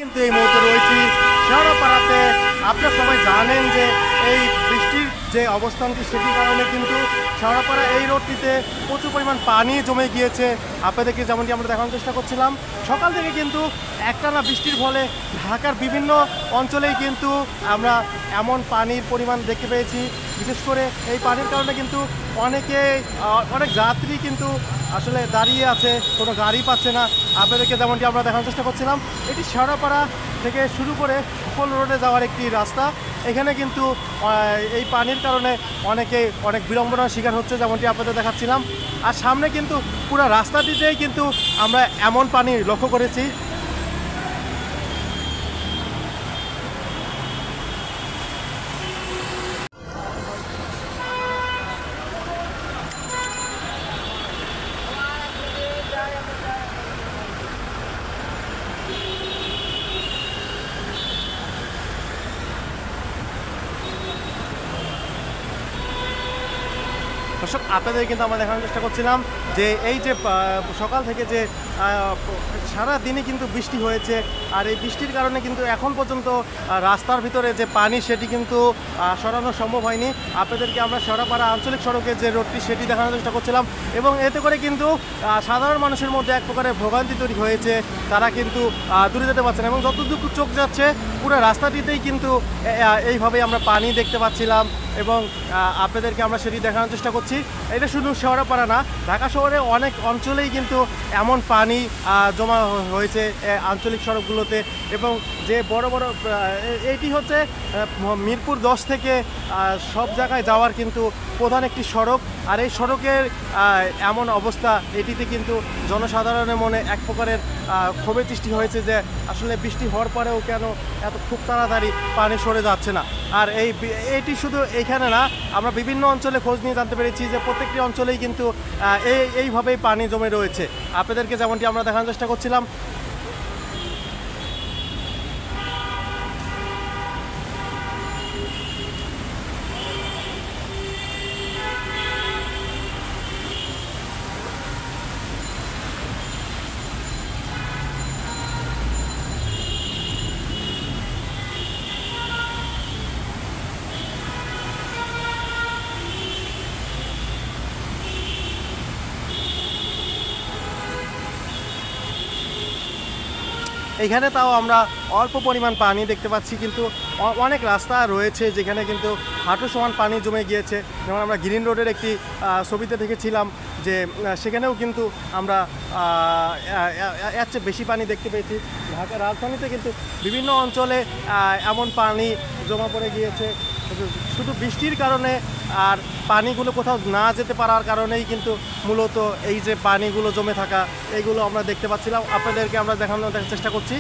কিন্তু এই মুহূর্তে রয়েছি শেওড়াপাড়াতে। আপনারা সবাই জানেন যে এই বৃষ্টির যে অবস্থানটি সেটির কারণে কিন্তু শেওড়াপাড়া এই রোডটিতে প্রচুর পরিমাণ পানি জমে গিয়েছে। আপনাদেরকে যেমনটি আমরা দেখানোর চেষ্টা করছিলাম, সকাল থেকে কিন্তু একটানা বৃষ্টির ফলে ঢাকার বিভিন্ন অঞ্চলেই কিন্তু আমরা এমন পানির পরিমাণ দেখতে পেয়েছি। বিশেষ করে এই পানির কারণে কিন্তু অনেক যাত্রী কিন্তু আসলে দাঁড়িয়ে আছে, কোনো গাড়ি পাচ্ছে না। আপনাদেরকে যেমনটি আমরা দেখানোর চেষ্টা করছিলাম, এটি শেওড়াপাড়া থেকে শুরু করে উপল রোডে যাওয়ার একটি রাস্তা। এখানে কিন্তু এই পানির কারণে অনেক বিড়ম্বনার শিকার হচ্ছে, যেমনটি আপনাদের দেখাচ্ছিলাম। আর সামনে কিন্তু পুরো রাস্তাটিতেই কিন্তু আমরা এমন পানি লক্ষ্য করেছি। দর্শক, আপনাদের কিন্তু আমরা দেখানোর চেষ্টা করছিলাম যে এই যে সকাল থেকে যে সারা দিনই কিন্তু বৃষ্টি হয়েছে, আর এই বৃষ্টির কারণে কিন্তু এখন পর্যন্ত রাস্তার ভিতরে যে পানি সেটি কিন্তু সরানো সম্ভব হয়নি। আপনাদেরকে আমরা শেওড়াপাড়া আঞ্চলিক সড়কের যে রোডটি সেটি দেখানোর চেষ্টা করছিলাম, এবং এতে করে কিন্তু সাধারণ মানুষের মধ্যে এক প্রকারের ভোগান্তি তৈরি হয়েছে। তারা কিন্তু দূরে যেতে পারছে না, এবং যতটুকু চোখ যাচ্ছে পুরো রাস্তাটিতেই কিন্তু এইভাবেই আমরা পানি দেখতে পাচ্ছিলাম, এবং আপনাদেরকে আমরা সেটি দেখানোর চেষ্টা করছি। এটা শুধু শেওড়াপাড়া না, ঢাকা শহরে অনেক অঞ্চলেই কিন্তু এমন পানি জমা হয়েছে আঞ্চলিক সড়কগুলোতে। এবং যে বড় বড় এইটি হচ্ছে মিরপুর 10 থেকে সব জায়গায় যাওয়ার কিন্তু প্রধান একটি সড়ক। আর এই সড়কের এমন অবস্থা, এটিতে কিন্তু জনসাধারণের মনে এক প্রকারের ক্ষোভের সৃষ্টি হয়েছে যে আসলে বৃষ্টি হওয়ার পরেও কেন খুব তাড়াতাড়ি পানি সরে যাচ্ছে না। আর এইটি শুধু এইখানে না, আমরা বিভিন্ন অঞ্চলে খোঁজ নিয়ে জানতে পেরেছি যে প্রত্যেকটি অঞ্চলেই কিন্তু এইভাবেই পানি জমে রয়েছে। আপনাদেরকে যেমনটি আমরা দেখানোর চেষ্টা করছিলাম, এখানে তাও আমরা অল্প পরিমাণ পানি দেখতে পাচ্ছি, কিন্তু অনেক রাস্তা রয়েছে যেখানে কিন্তু হাঁটু সমান পানি জমে গিয়েছে। যেমন আমরা গ্রিন রোডের একটি ছবিতে দেখেছিলাম যে সেখানেও কিন্তু আমরা এর চেয়ে বেশি পানি দেখতে পেয়েছি। ঢাকা রাজধানীতে কিন্তু বিভিন্ন অঞ্চলে এমন পানি জমা পড়ে গিয়েছে শুধু বৃষ্টির কারণে। আর পানিগুলো কোথাও না যেতে পারার কারণেই কিন্তু মূলত এই যে পানিগুলো জমে থাকা, এইগুলো আমরা দেখতে পাচ্ছিলাম। আপনাদেরকে আমরা দেখানোর চেষ্টা করছি।